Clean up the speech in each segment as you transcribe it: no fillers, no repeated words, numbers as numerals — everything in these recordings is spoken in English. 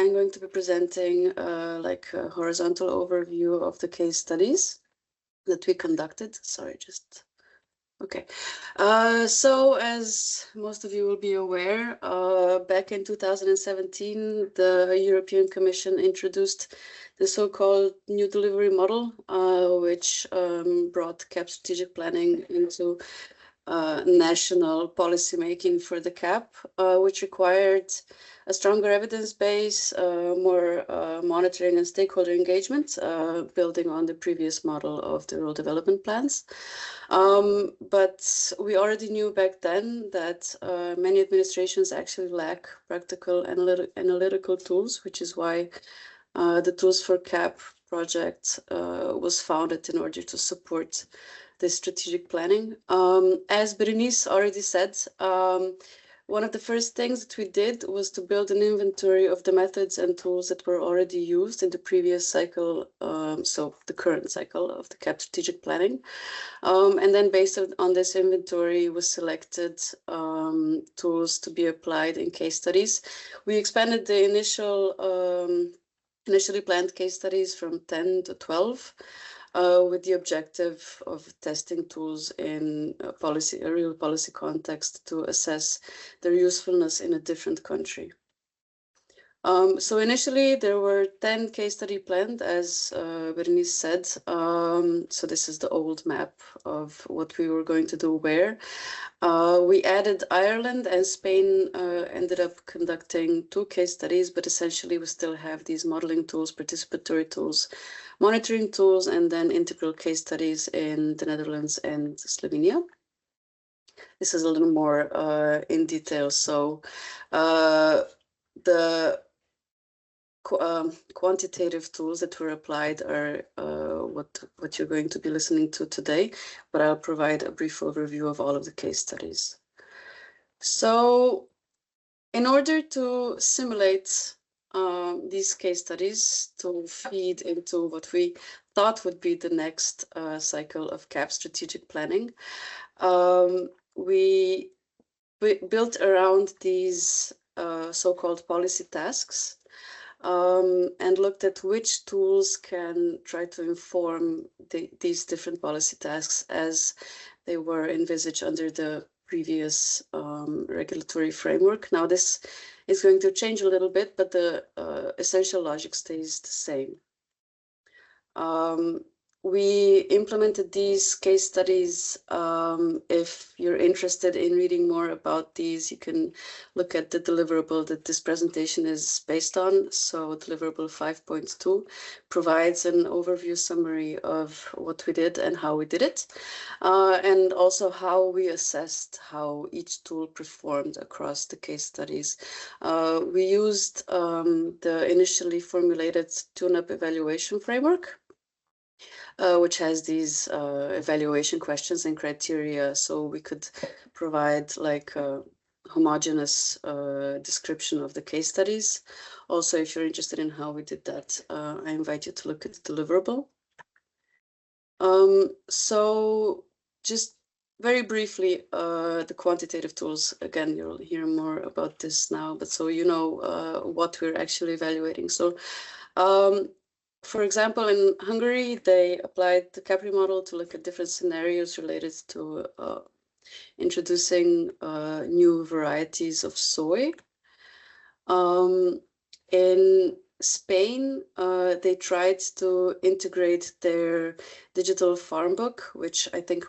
I'm going to be presenting like a horizontal overview of the case studies that we conducted. Sorry, just okay. So as most of you will be aware, back in 2017, the European Commission introduced the so-called new delivery model, which brought CAP strategic planning into national policy making for the CAP, which required a stronger evidence base, more monitoring and stakeholder engagement, building on the previous model of the rural development plans. But we already knew back then that many administrations actually lack practical analytical tools, which is why the Tools4CAP project was founded in order to support this strategic planning. As Berenice already said, one of the first things that we did was to build an inventory of the methods and tools that were already used in the previous cycle, so the current cycle of the CAP strategic planning. And then based on this inventory was selected tools to be applied in case studies. We expanded the initially planned case studies from 10 to 12. With the objective of testing tools in a real policy context to assess their usefulness in a different country. So initially there were 10 case study planned, as Berenice said. So this is the old map of what we were going to do where. We added Ireland, and Spain ended up conducting 2 case studies, but essentially we still have these modeling tools, participatory tools, monitoring tools, and then integral case studies in the Netherlands and Slovenia. This is a little more in detail. So the quantitative tools that were applied are what you're going to be listening to today, but I'll provide a brief overview of all of the case studies. So in order to simulate these case studies to feed into what we thought would be the next cycle of CAP strategic planning, we built around these so-called policy tasks and looked at which tools can try to inform these different policy tasks as they were envisaged under the previous regulatory framework. Now this is going to change a little bit, but the essential logic stays the same. We implemented these case studies. If you're interested in reading more about these, you can look at the deliverable that this presentation is based on. So deliverable 5.2 provides an overview summary of what we did and how we did it, and also how we assessed how each tool performed across the case studies. We used the initially formulated tune-up evaluation framework, which has these evaluation questions and criteria, so we could provide like a homogeneous description of the case studies. Also, if you're interested in how we did that, I invite you to look at the deliverable. So just very briefly, the quantitative tools, again, you'll hear more about this now, but so you know what we're actually evaluating. So for example, in Hungary, they applied the Capri model to look at different scenarios related to introducing new varieties of soy. In Spain, they tried to integrate their digital farm book, which I think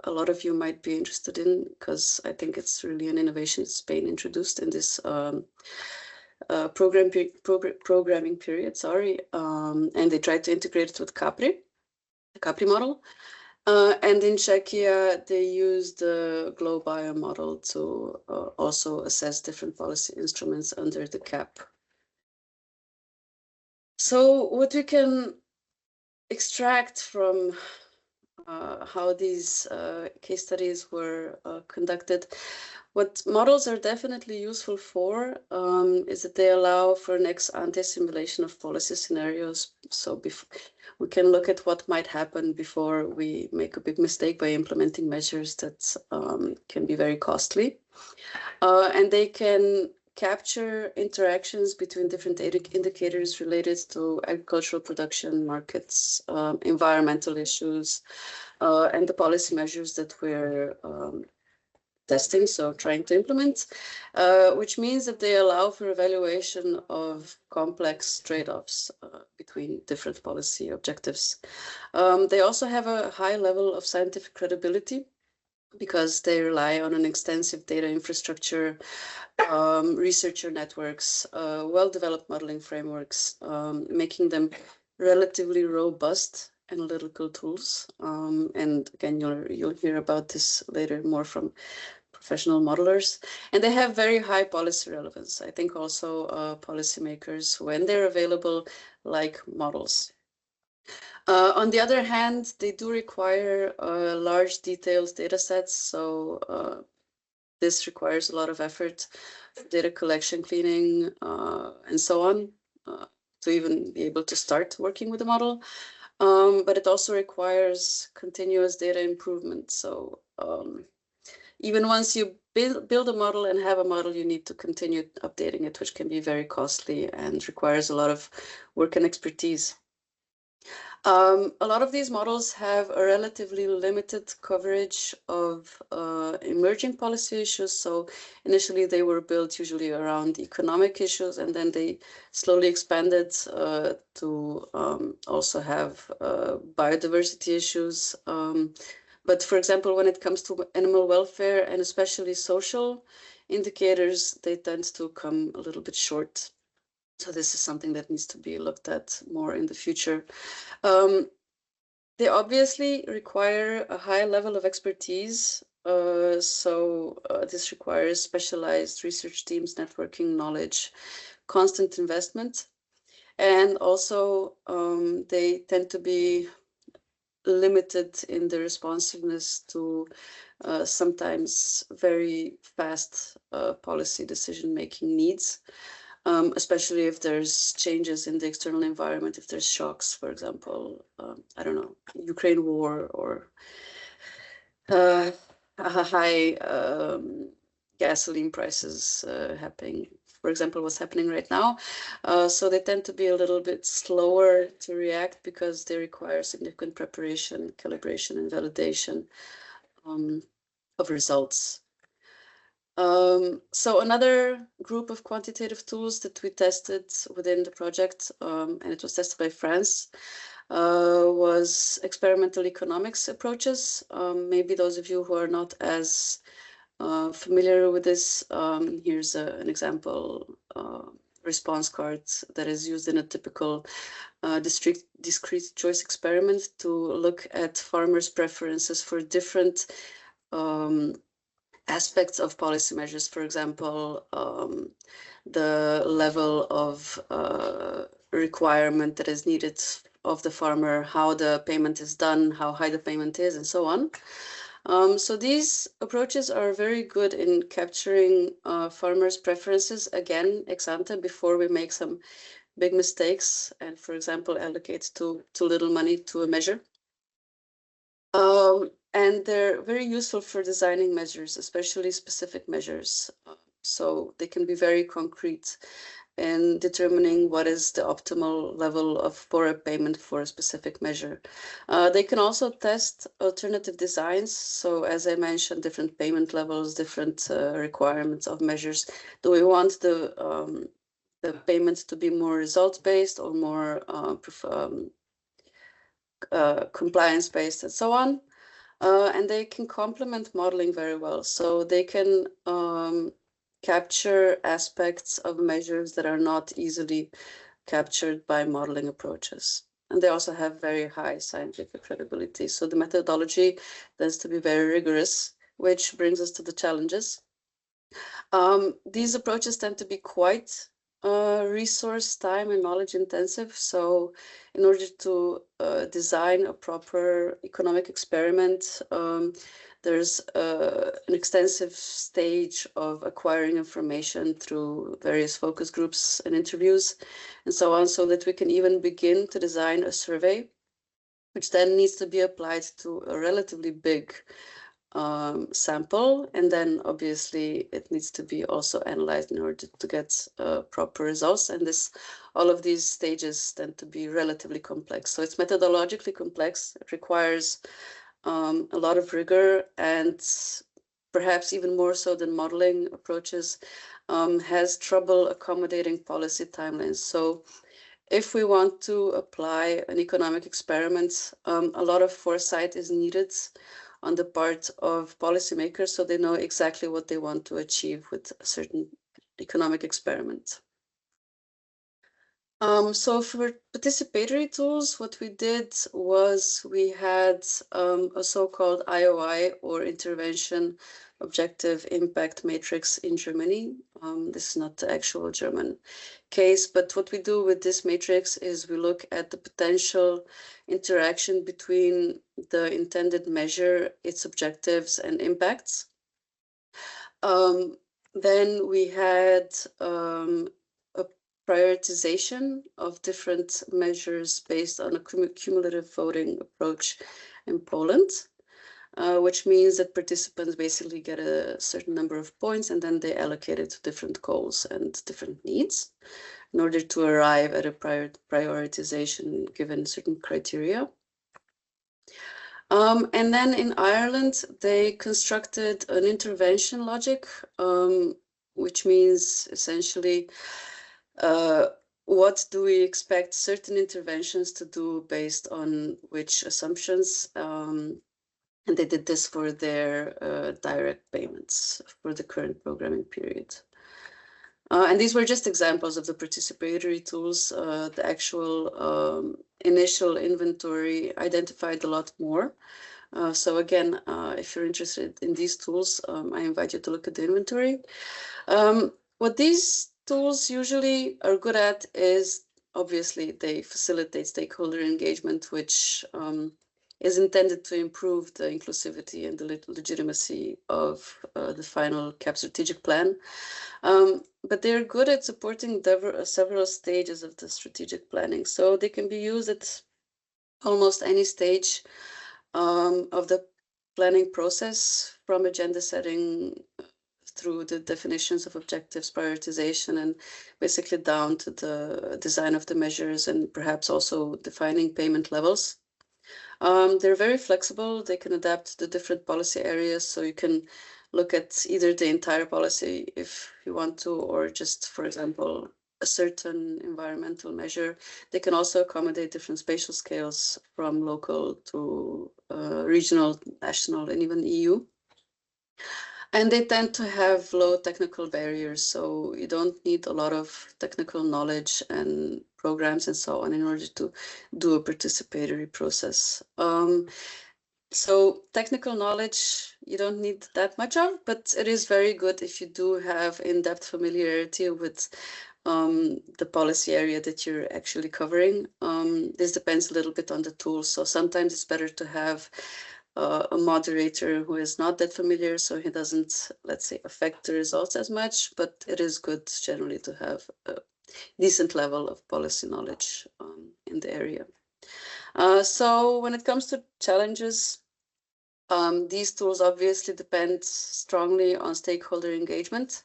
a lot of you might be interested in, because I think it's really an innovation Spain introduced in this programming period, sorry, and they tried to integrate it with Capri, the Capri model. And in Czechia, they used the GlowBio model to also assess different policy instruments under the CAP. So what we can extract from how these case studies were conducted, what models are definitely useful for is that they allow for an ex-ante simulation of policy scenarios. So we can look at what might happen before we make a big mistake by implementing measures that can be very costly. And they can capture interactions between different indicators related to agricultural production, markets, environmental issues, and the policy measures that we're testing, so trying to implement, which means that they allow for evaluation of complex trade-offs between different policy objectives. They also have a high level of scientific credibility because they rely on an extensive data infrastructure, researcher networks, well-developed modeling frameworks, making them relatively robust analytical tools. And again, you'll hear about this later more from professional modelers. And they have very high policy relevance. I think also policymakers, when they're available, like models. On the other hand, they do require large detailed data sets. So this requires a lot of effort, data collection, cleaning, and so on, to even be able to start working with the model. But it also requires continuous data improvement. So even once you build a model and have a model, you need to continue updating it, which can be very costly and requires a lot of work and expertise. A lot of these models have a relatively limited coverage of emerging policy issues. So initially they were built usually around economic issues, and then they slowly expanded to also have biodiversity issues. But for example, when it comes to animal welfare and especially social indicators, they tend to come a little bit short. So this is something that needs to be looked at more in the future. They obviously require a high level of expertise. This requires specialized research teams, networking, knowledge, constant investment. And also they tend to be limited in the responsiveness to sometimes very fast policy decision-making needs. Especially if there's changes in the external environment, if there's shocks, for example, I don't know, Ukraine war or a high gasoline prices happening, for example, what's happening right now. So they tend to be a little bit slower to react because they require significant preparation, calibration, and validation of results. So another group of quantitative tools that we tested within the project, and it was tested by France, was experimental economics approaches. Maybe those of you who are not as familiar with this, here's an example response card that is used in a typical discrete choice experiment to look at farmers' preferences for different aspects of policy measures. For example, the level of requirement that is needed of the farmer, how the payment is done, how high the payment is, and so on. So these approaches are very good in capturing farmers' preferences, again, ex ante, before we make some big mistakes and, for example, allocate too little money to a measure. And they're very useful for designing measures, especially specific measures. So they can be very concrete in determining what is the optimal level for a payment for a specific measure. They can also test alternative designs. So as I mentioned, different payment levels, different requirements of measures. Do we want the payment to be more results-based or more compliance-based and so on? And they can complement modeling very well. So they can capture aspects of measures that are not easily captured by modeling approaches. And they also have very high scientific credibility. So the methodology tends to be very rigorous, which brings us to the challenges. These approaches tend to be quite resource, time, and knowledge intensive. So in order to design a proper economic experiment, there's an extensive stage of acquiring information through various focus groups and interviews and so on, so that we can even begin to design a survey, which then needs to be applied to a relatively big sample, and then obviously it needs to be also analyzed in order to get proper results. And all of these stages tend to be relatively complex. So it's methodologically complex. It requires a lot of rigor, and perhaps even more so than modeling approaches, has trouble accommodating policy timelines. So if we want to apply an economic experiment, a lot of foresight is needed on the part of policymakers so they know exactly what they want to achieve with a certain economic experiment. So for participatory tools, what we did was we had a so-called IOI, or Intervention Objective Impact Matrix, in Germany. This is not the actual German case, but what we do with this matrix is we look at the potential interaction between the intended measure, its objectives and impacts. Then we had a prioritization of different measures based on a cumulative voting approach in Poland, which means that participants basically get a certain number of points and then they allocate it to different goals and different needs in order to arrive at a prioritization given certain criteria. And then in Ireland, they constructed an intervention logic, which means essentially what do we expect certain interventions to do based on which assumptions. And they did this for their direct payments for the current programming period. And these were just examples of the participatory tools. The actual initial inventory identified a lot more. So again, if you're interested in these tools, I invite you to look at the inventory. What these tools usually are good at is, obviously, they facilitate stakeholder engagement, which is intended to improve the inclusivity and the legitimacy of the final CAP strategic plan. But they're good at supporting several stages of the strategic planning. So they can be used at almost any stage of the planning process, from agenda setting through the definitions of objectives, prioritization, and basically down to the design of the measures and perhaps also defining payment levels. They're very flexible. They can adapt to different policy areas. So you can look at either the entire policy if you want to, or just, for example, a certain environmental measure. They can also accommodate different spatial scales from local to regional, national, and even EU. And they tend to have low technical barriers, so you don't need a lot of technical knowledge and programs and so on in order to do a participatory process. So technical knowledge, you don't need that much of, but it is very good if you do have in-depth familiarity with the policy area that you're actually covering. This depends a little bit on the tool. So sometimes it's better to have a moderator who is not that familiar, so he doesn't, let's say, affect the results as much, but it is good generally to have a decent level of policy knowledge in the area. So when it comes to challenges, these tools obviously depend strongly on stakeholder engagement.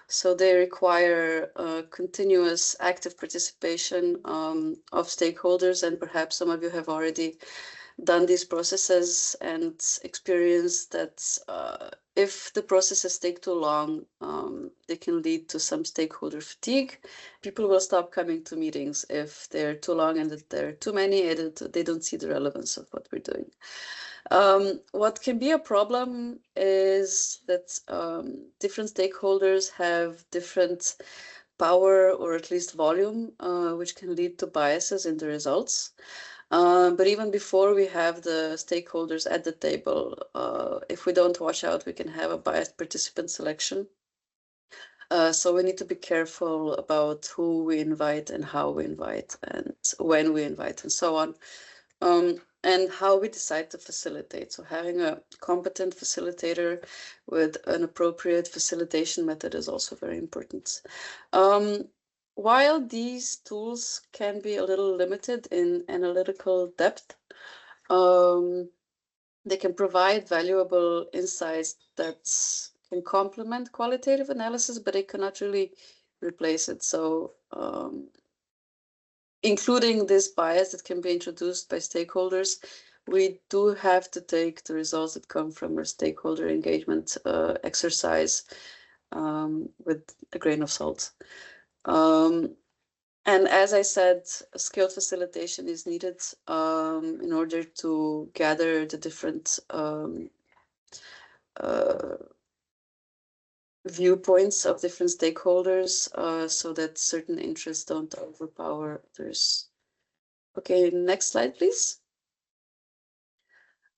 So they require continuous active participation of stakeholders, and perhaps some of you have already done these processes and experienced that if the processes take too long, they can lead to some stakeholder fatigue. People will stop coming to meetings if they're too long and that there are too many, and they don't see the relevance of what we're doing. What can be a problem is that different stakeholders have different power, or at least volume, which can lead to biases in the results. But even before we have the stakeholders at the table, if we don't watch out, we can have a biased participant selection. So we need to be careful about who we invite and how we invite and when we invite and so on. And how we decide to facilitate. So having a competent facilitator with an appropriate facilitation method is also very important. While these tools can be a little limited in analytical depth, They can provide valuable insights that can complement qualitative analysis, but they cannot really replace it. So including this bias that can be introduced by stakeholders, we do have to take the results that come from our stakeholder engagement exercise with a grain of salt. And as I said, skilled facilitation is needed in order to gather the different viewpoints of different stakeholders so that certain interests don't overpower others. Okay, next slide, please.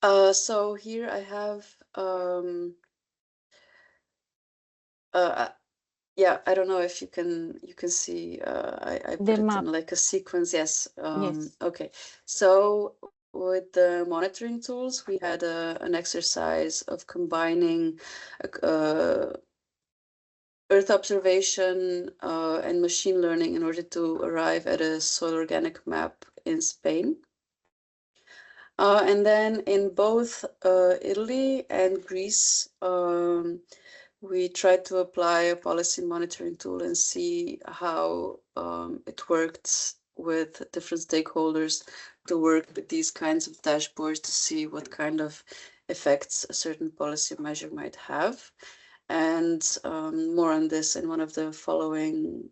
So here I have, yeah, I don't know if you can see, I put it in like a sequence. Yes. Yes. Okay. So with the monitoring tools, we had an exercise of combining Earth observation and machine learning in order to arrive at a soil organic map in Spain. And then in both Italy and Greece, we tried to apply a policy monitoring tool and see how it worked with different stakeholders to work with these kinds of dashboards to see what kind of effects a certain policy measure might have. And more on this in one of the following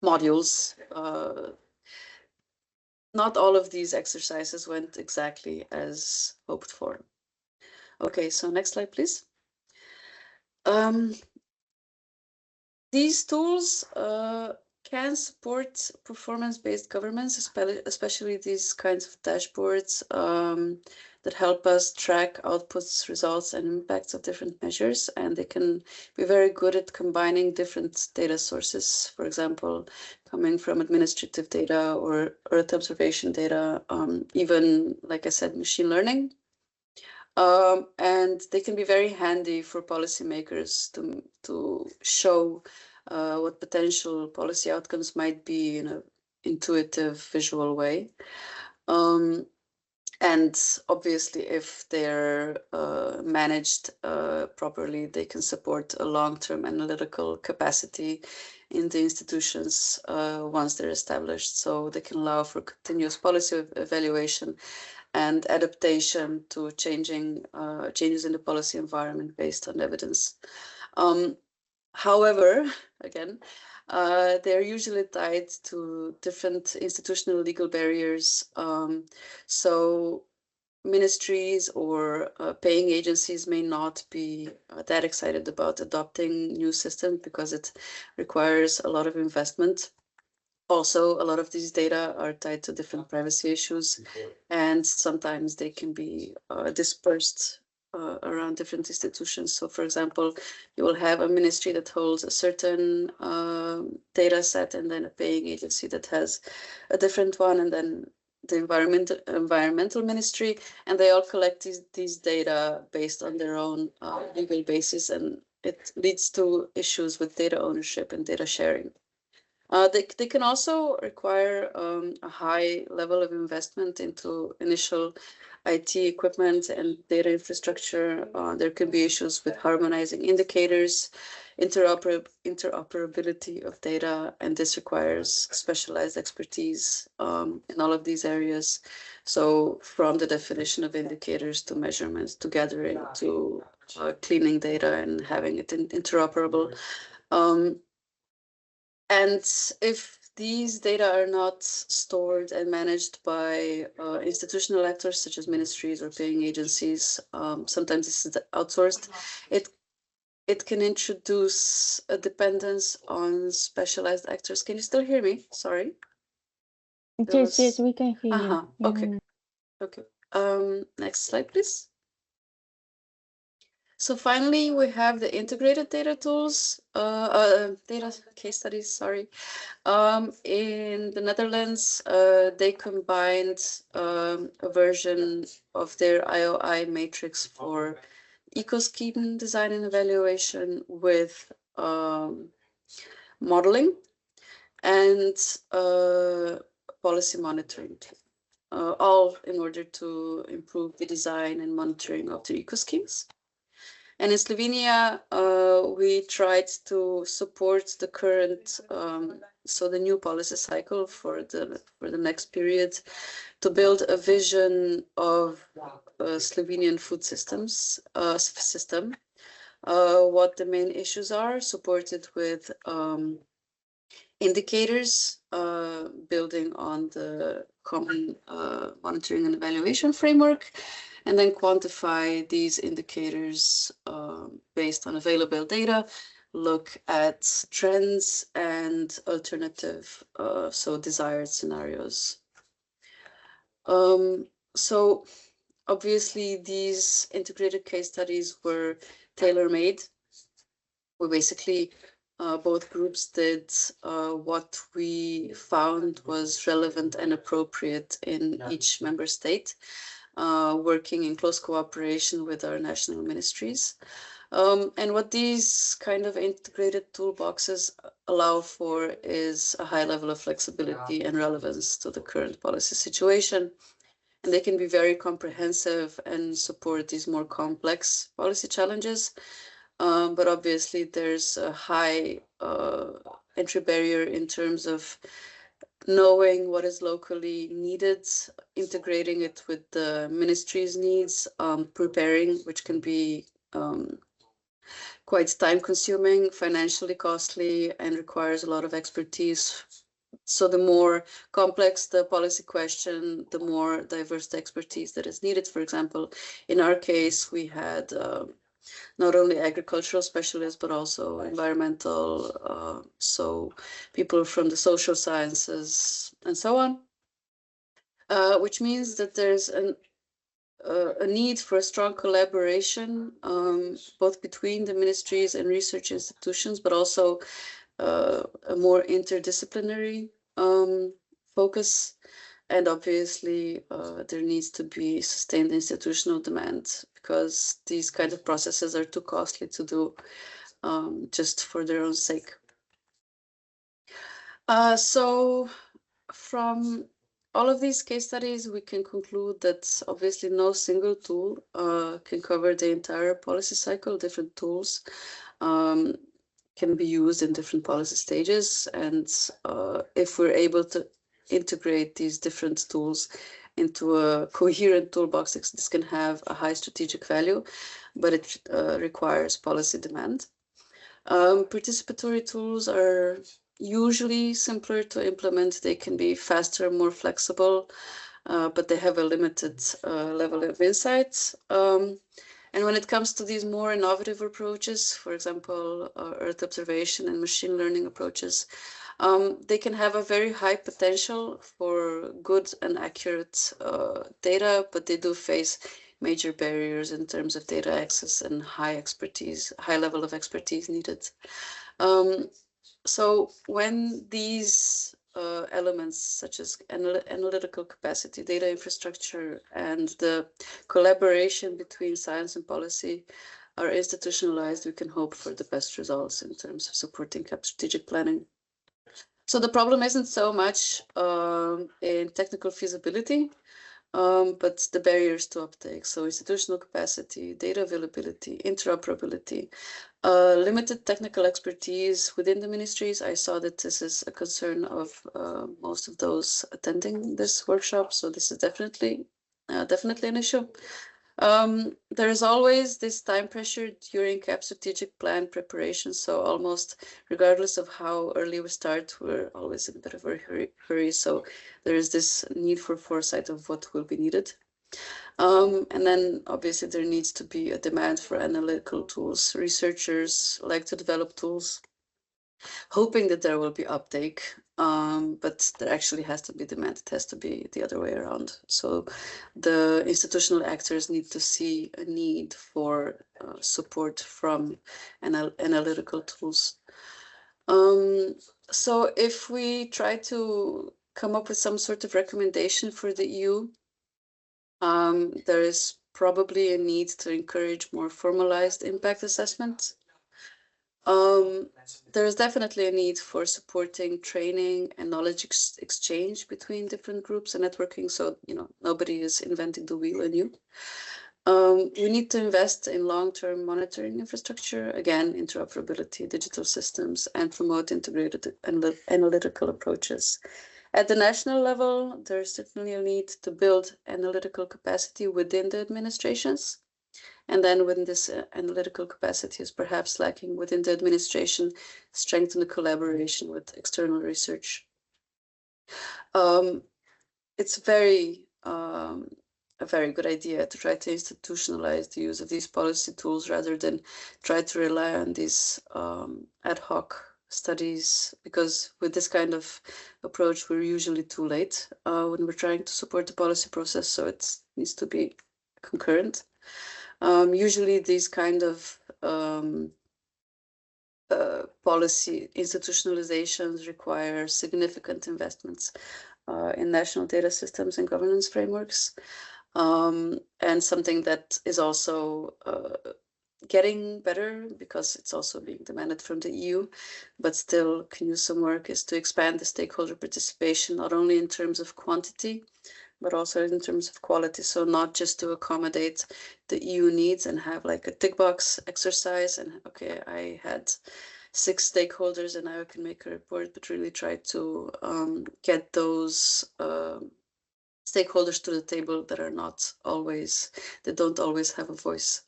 modules. Not all of these exercises went exactly as hoped for. Okay, so next slide, please. These tools can support performance-based governance, especially these kinds of dashboards that help us track outputs, results, and impacts of different measures. And they can be very good at combining different data sources, for example, coming from administrative data or Earth observation data, even, like I said, machine learning. And they can be very handy for policymakers to show what potential policy outcomes might be in an intuitive, visual way. And obviously, if they're managed properly, they can support a long-term analytical capacity in the institutions once they're established. So they can allow for continuous policy evaluation and adaptation to changes in the policy environment based on evidence. However, again, they're usually tied to different institutional legal barriers. So ministries or paying agencies may not be that excited about adopting new systems because it requires a lot of investment. Also, a lot of these data are tied to different privacy issues, and sometimes they can be dispersed around different institutions. So, for example, you will have a ministry that holds a certain data set, and then a paying agency that has a different one, and then the environmental ministry, and they all collect these data based on their own legal basis, and it leads to issues with data ownership and data sharing. They can also require a high level of investment into initial IT equipment and data infrastructure. There can be issues with harmonizing indicators, interoperability of data, and this requires specialized expertise in all of these areas. So from the definition of indicators to measurements to gathering to cleaning data and having it interoperable. And if these data are not stored and managed by institutional actors such as ministries or paying agencies, sometimes this is outsourced, it can introduce a dependence on specialized actors. Can you still hear me? Sorry. Yes, we can hear you. Okay. Okay. Next slide, please. So finally, we have the integrated data tools, data case studies, sorry. In the Netherlands, they combined a version of their IOI matrix for eco-scheme design and evaluation with modeling and policy monitoring. all in order to improve the design and monitoring of the eco-schemes. And in Slovenia, we tried to support the current, so the new policy cycle for the next period, to build a vision of Slovenian food system, what the main issues are, supported with indicators, building on the common monitoring and evaluation framework, and then quantify these indicators based on available data, look at trends and alternative, so desired scenarios. So obviously these integrated case studies were tailor-made. We basically both groups did what we found was relevant and appropriate in each member state, working in close cooperation with our national ministries. And what these kind of integrated toolboxes allow for is a high level of flexibility and relevance to the current policy situation. And they can be very comprehensive and support these more complex policy challenges. But obviously there's a high entry barrier in terms of knowing what is locally needed, integrating it with the ministry's needs, preparing, which can be quite time-consuming, financially costly, and requires a lot of expertise. So the more complex the policy question, the more diverse the expertise that is needed. For example, in our case, we had not only agricultural specialists, but also environmental, so people from the social sciences and so on, which means that there's a need for a strong collaboration, both between the ministries and research institutions, but also a more interdisciplinary focus. And obviously, there needs to be sustained institutional demand, because these kind of processes are too costly to do just for their own sake. So from all of these case studies, we can conclude that obviously no single tool can cover the entire policy cycle. Different tools can be used in different policy stages. And if we're able to integrate these different tools into a coherent toolbox, this can have a high strategic value, but it requires policy demand. Participatory tools are usually simpler to implement. They can be faster, more flexible, but they have a limited level of insights. And when it comes to these more innovative approaches, for example, Earth observation and machine learning approaches, they can have a very high potential for good and accurate data, but they do face major barriers in terms of data access and high level of expertise needed. So when these elements such as analytical capacity, data infrastructure, and the collaboration between science and policy are institutionalized, we can hope for the best results in terms of supporting CAP strategic planning. So the problem isn't so much in technical feasibility, but the barriers to uptake. So institutional capacity, data availability, interoperability, limited technical expertise within the ministries. I saw that this is a concern of most of those attending this workshop. So this is definitely an issue. There is always this time pressure during CAP strategic plan preparation. So almost regardless of how early we start, we're always in a bit of a hurry. So there is this need for foresight of what will be needed. And then obviously there needs to be a demand for analytical tools. Researchers like to develop tools, hoping that there will be uptake, but there actually has to be demand. It has to be the other way around. So the institutional actors need to see a need for support from analytical tools. So if we try to come up with some sort of recommendation for the EU, there is probably a need to encourage more formalized impact assessment. There is definitely a need for supporting training and knowledge exchange between different groups and networking. So, nobody is inventing the wheel anew. We need to invest in long-term monitoring infrastructure, again, interoperability, digital systems, and promote integrated analytical approaches. At the national level, there is certainly a need to build analytical capacity within the administrations. And then when this analytical capacity is perhaps lacking within the administration, strengthen the collaboration with external research. It's a very good idea to try to institutionalize the use of these policy tools rather than try to rely on these ad hoc studies, because with this kind of approach, we're usually too late when we're trying to support the policy process, so it needs to be concurrent. Usually these kind of policy institutionalizations require significant investments in national data systems and governance frameworks, and something that is also getting better because it's also being demanded from the EU, but still can use some work, is to expand the stakeholder participation, not only in terms of quantity, but also in terms of quality. So not just to accommodate the EU needs and have like a tick box exercise and, okay, I had 6 stakeholders and now I can make a report, but really try to get those stakeholders to the table that don't always have a voice.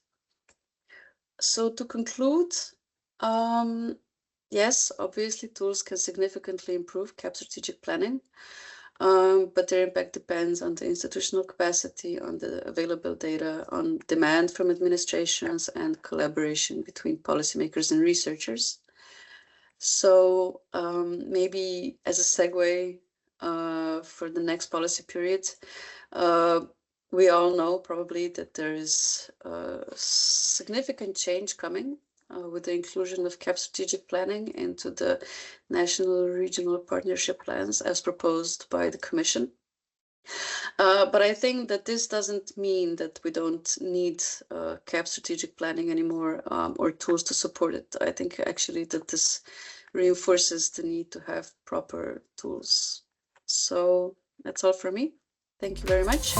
So to conclude, yes, obviously tools can significantly improve CAP strategic planning, but their impact depends on the institutional capacity, on the available data, on demand from administrations, and collaboration between policymakers and researchers. So maybe as a segue for the next policy period, we all know probably that there is significant change coming with the inclusion of CAP strategic planning into the national regional partnership plans as proposed by the Commission. But I think that this doesn't mean that we don't need CAP strategic planning anymore or tools to support it. I think actually that this reinforces the need to have proper tools. So that's all for me. Thank you very much.